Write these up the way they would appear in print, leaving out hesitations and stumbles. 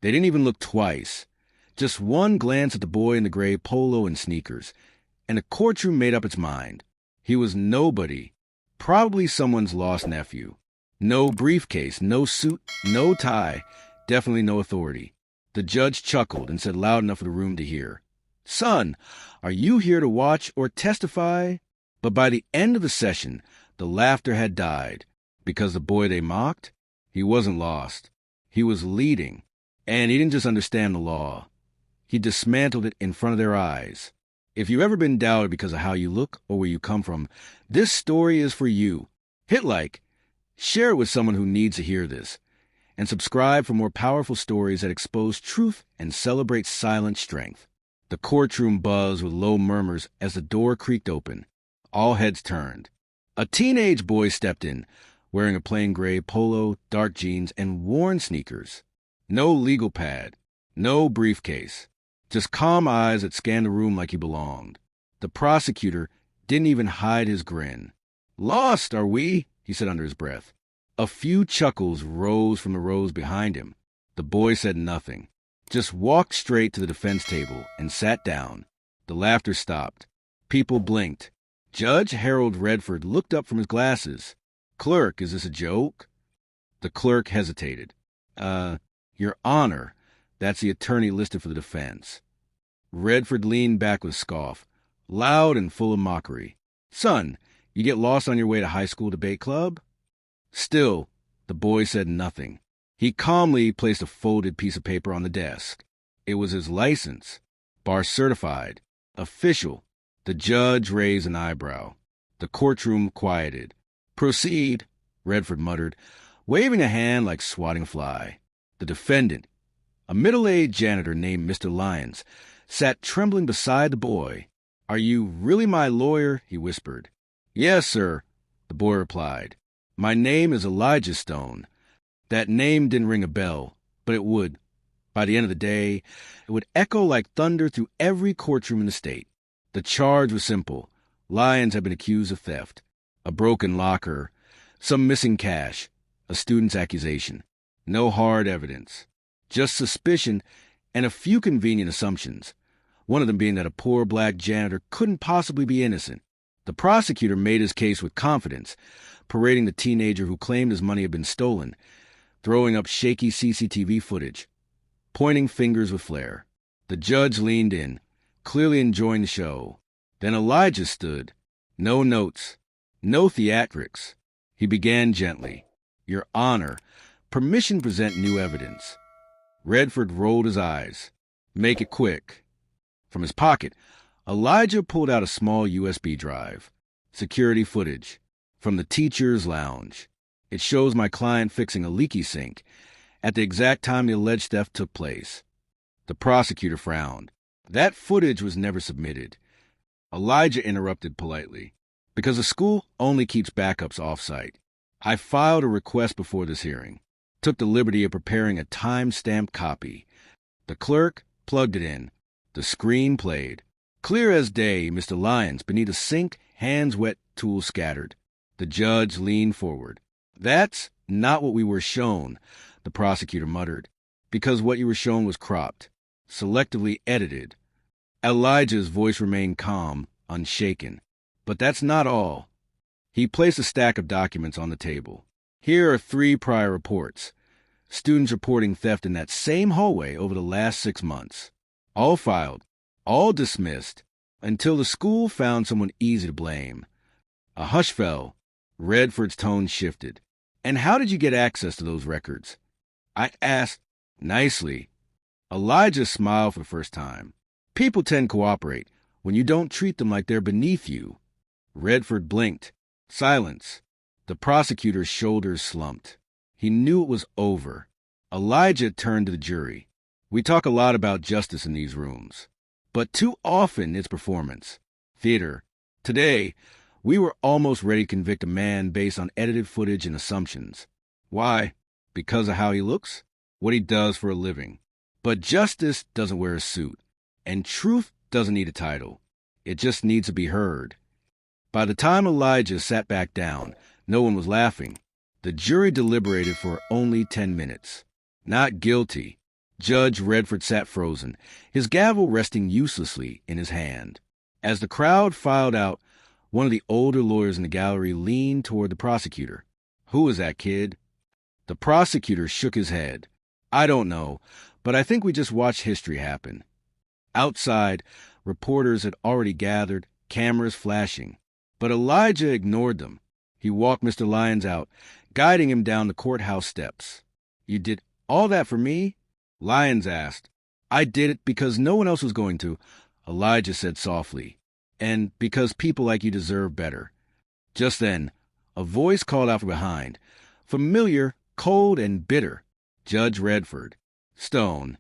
They didn't even look twice. Just one glance at the boy in the gray polo and sneakers, and the courtroom made up its mind. He was nobody, probably someone's lost nephew. No briefcase, no suit, no tie, definitely no authority. The judge chuckled and said loud enough for the room to hear, "Son, are you here to watch or testify?" But by the end of the session, the laughter had died, because the boy they mocked, he wasn't lost. He was leading, and he didn't just understand the law. He dismantled it in front of their eyes. If you've ever been doubted because of how you look or where you come from, this story is for you. Hit like, share it with someone who needs to hear this, and subscribe for more powerful stories that expose truth and celebrate silent strength. The courtroom buzzed with low murmurs as the door creaked open. All heads turned. A teenage boy stepped in, wearing a plain gray polo, dark jeans, and worn sneakers. No legal pad, no briefcase, just calm eyes that scanned the room like he belonged. The prosecutor didn't even hide his grin. "Lost, are we?" he said under his breath. A few chuckles rose from the rows behind him. The boy said nothing, just walked straight to the defense table and sat down. The laughter stopped. People blinked. Judge Harold Redford looked up from his glasses. "Clerk, is this a joke?" The clerk hesitated. Your Honor, that's the attorney listed for the defense." Redford leaned back with a scoff, loud and full of mockery. "Son, you get lost on your way to high school debate club?" Still, the boy said nothing. He calmly placed a folded piece of paper on the desk. It was his license, bar certified, official. The judge raised an eyebrow. The courtroom quieted. "Proceed," Redford muttered, waving a hand like swatting a fly. The defendant, a middle-aged janitor named Mr. Lyons, sat trembling beside the boy. "Are you really my lawyer?" he whispered. "Yes, sir," the boy replied. "My name is Elijah Stone." That name didn't ring a bell, but it would. By the end of the day, it would echo like thunder through every courtroom in the state. The charge was simple. Lyons had been accused of theft, a broken locker, some missing cash, a student's accusation. No hard evidence, just suspicion and a few convenient assumptions, one of them being that a poor black janitor couldn't possibly be innocent. The prosecutor made his case with confidence, parading the teenager who claimed his money had been stolen, throwing up shaky CCTV footage, pointing fingers with flair. The judge leaned in, clearly enjoying the show. Then Elijah stood. No notes, no theatrics. He began gently. "Your Honor, permission to present new evidence." Redford rolled his eyes. "Make it quick." From his pocket, Elijah pulled out a small USB drive. Security footage from the teacher's lounge. It shows my client fixing a leaky sink at the exact time the alleged theft took place. The prosecutor frowned. "That footage was never submitted." Elijah interrupted politely. "Because the school only keeps backups off-site. I filed a request before this hearing. Took the liberty of preparing a time-stamped copy. The clerk plugged it in. The screen played. Clear as day, Mr. Lyons, beneath a sink, hands wet, tools scattered. The judge leaned forward. "That's not what we were shown," the prosecutor muttered, "because what you were shown was cropped, selectively edited." Elijah's voice remained calm, unshaken. "But that's not all." He placed a stack of documents on the table. "Here are 3 prior reports. Students reporting theft in that same hallway over the last 6 months. All filed, all dismissed, until the school found someone easy to blame." A hush fell. Redford's tone shifted. "And how did you get access to those records?" I asked. "Nicely." Elijah smiled for the first time. "People tend to cooperate when you don't treat them like they're beneath you." Redford blinked. Silence. The prosecutor's shoulders slumped. He knew it was over. Elijah turned to the jury. "We talk a lot about justice in these rooms, but too often it's performance, theater. Today, we were almost ready to convict a man based on edited footage and assumptions. Why? Because of how he looks? What he does for a living. But justice doesn't wear a suit, and truth doesn't need a title. It just needs to be heard." By the time Elijah sat back down, no one was laughing. The jury deliberated for only 10 minutes. Not guilty, Judge Redford sat frozen, his gavel resting uselessly in his hand. As the crowd filed out, one of the older lawyers in the gallery leaned toward the prosecutor. "Who was that kid?" The prosecutor shook his head. "I don't know, but I think we just watched history happen." Outside, reporters had already gathered, cameras flashing. But Elijah ignored them. He walked Mr. Lyons out, guiding him down the courthouse steps. "You did all that for me?" Lyons asked. "I did it because no one else was going to," Elijah said softly, "and because people like you deserve better." Just then, a voice called out from behind, familiar, cold, and bitter. "Judge Redford." "Stone."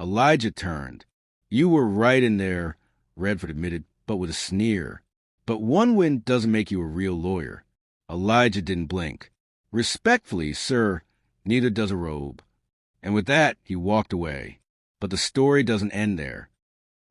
Elijah turned. "You were right in there," Redford admitted, but with a sneer. "But one win doesn't make you a real lawyer." Elijah didn't blink. "Respectfully, sir, neither does a robe." And with that, he walked away. But the story doesn't end there.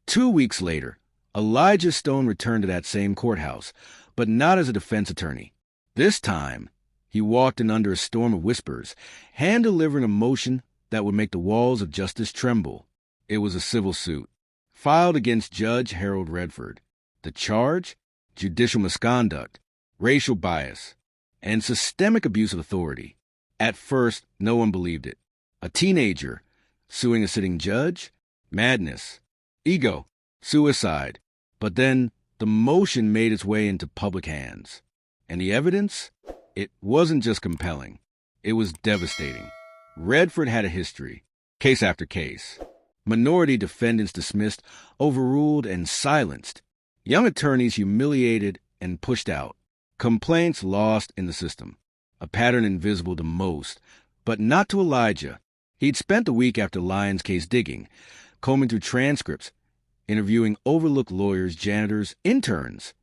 2 weeks later, Elijah Stone returned to that same courthouse, but not as a defense attorney. This time, he walked in under a storm of whispers, hand-delivering a motion that would make the walls of justice tremble. It was a civil suit, filed against Judge Harold Redford. The charge? Judicial misconduct, racial bias, and systemic abuse of authority. At first, no one believed it. A teenager suing a sitting judge? Madness. Ego. Suicide. But then the motion made its way into public hands. And the evidence? It wasn't just compelling. It was devastating. Redford had a history, case after case. Minority defendants dismissed, overruled, and silenced. Young attorneys humiliated and pushed out. Complaints lost in the system. A pattern invisible to most, but not to Elijah. He'd spent the week after Lyons' case digging, combing through transcripts, interviewing overlooked lawyers, janitors, interns,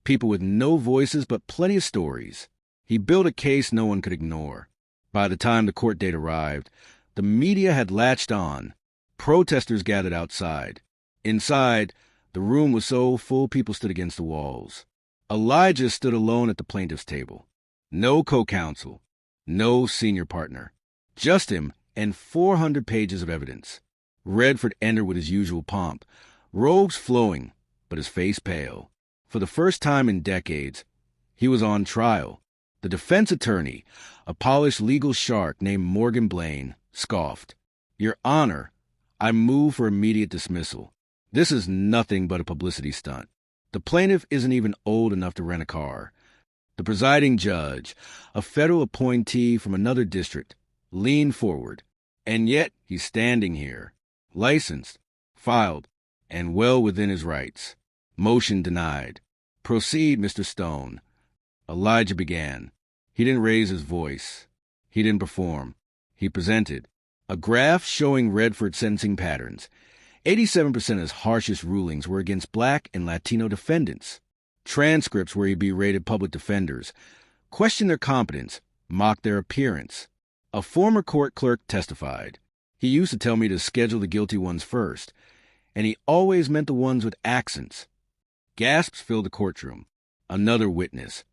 people with no voices but plenty of stories. He built a case no one could ignore. By the time the court date arrived, the media had latched on. Protesters gathered outside. Inside, the room was so full people stood against the walls. Elijah stood alone at the plaintiff's table. No co-counsel, no senior partner. Just him and 400 pages of evidence. Redford entered with his usual pomp, robes flowing, but his face pale. For the first time in decades, he was on trial. The defense attorney, a polished legal shark named Morgan Blaine, scoffed. "Your Honor, I move for immediate dismissal. This is nothing but a publicity stunt. The plaintiff isn't even old enough to rent a car." The presiding judge, a federal appointee from another district, leaned forward. And yet he's standing here, licensed, filed, and well within his rights. Motion denied. "Proceed, Mr. Stone." Elijah began. He didn't raise his voice. He didn't perform. He presented a graph showing Redford's sentencing patterns. 87% of his harshest rulings were against Black and Latino defendants. Transcripts where he berated public defenders, questioned their competence, mocked their appearance. A former court clerk testified. "He used to tell me to schedule the guilty ones first, and he always meant the ones with accents." Gasps filled the courtroom. Another witness,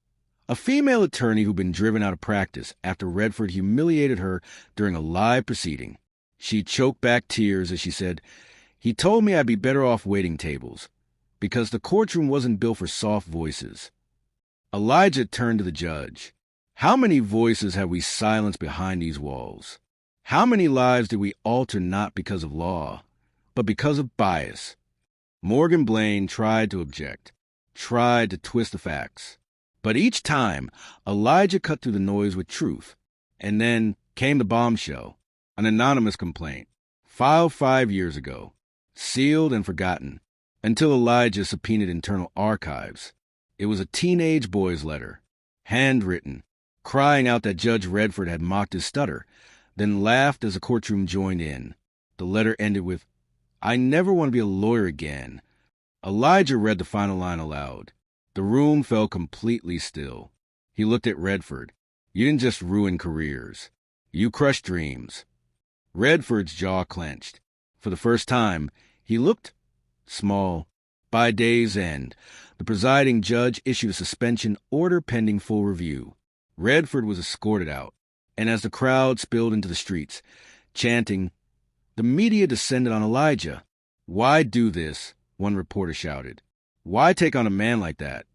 a female attorney who'd been driven out of practice after Redford humiliated her during a live proceeding. She choked back tears as she said, "He told me I'd be better off waiting tables, because the courtroom wasn't built for soft voices." Elijah turned to the judge. "How many voices have we silenced behind these walls? How many lives did we alter not because of law, but because of bias?" Morgan Blaine tried to object, tried to twist the facts. But each time, Elijah cut through the noise with truth. And then came the bombshell, an anonymous complaint, filed 5 years ago, sealed and forgotten, until Elijah subpoenaed internal archives. It was a teenage boy's letter, handwritten, crying out that Judge Redford had mocked his stutter, then laughed as the courtroom joined in. The letter ended with, "I never want to be a lawyer again." Elijah read the final line aloud. The room fell completely still. He looked at Redford. "You didn't just ruin careers. You crushed dreams." Redford's jaw clenched. For the first time, he looked small. By day's end, the presiding judge issued a suspension order pending full review. Redford was escorted out, and as the crowd spilled into the streets, chanting, The media descended on Elijah. "Why do this?" one reporter shouted. "Why take on a man like that?"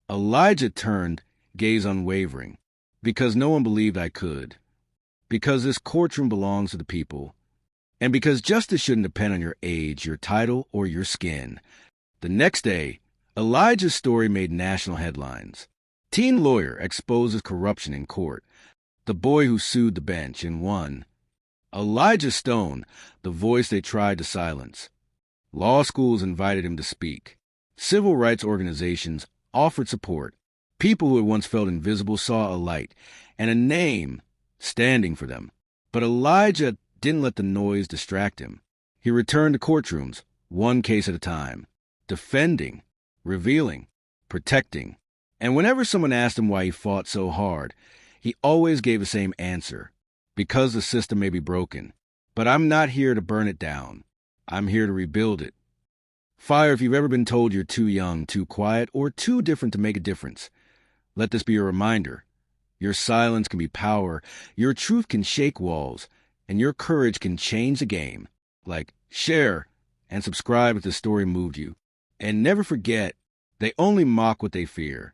Elijah turned, gaze unwavering. "Because no one believed I could. Because this courtroom belongs to the people. And because justice shouldn't depend on your age, your title, or your skin." The next day, Elijah's story made national headlines. Teen lawyer exposes corruption in court. The boy who sued the bench and won. Elijah Stone, the voice they tried to silence. Law schools invited him to speak. Civil rights organizations offered support. People who had once felt invisible saw a light and a name standing for them. But Elijah didn't let the noise distract him. He returned to courtrooms, one case at a time, defending, revealing, protecting. And whenever someone asked him why he fought so hard, he always gave the same answer: because the system may be broken, but I'm not here to burn it down. I'm here to rebuild it. Fire, if you've ever been told you're too young, too quiet, or too different to make a difference, let this be a reminder. Your silence can be power, your truth can shake walls, and your courage can change the game. Like, share, and subscribe if the story moved you. And never forget, they only mock what they fear.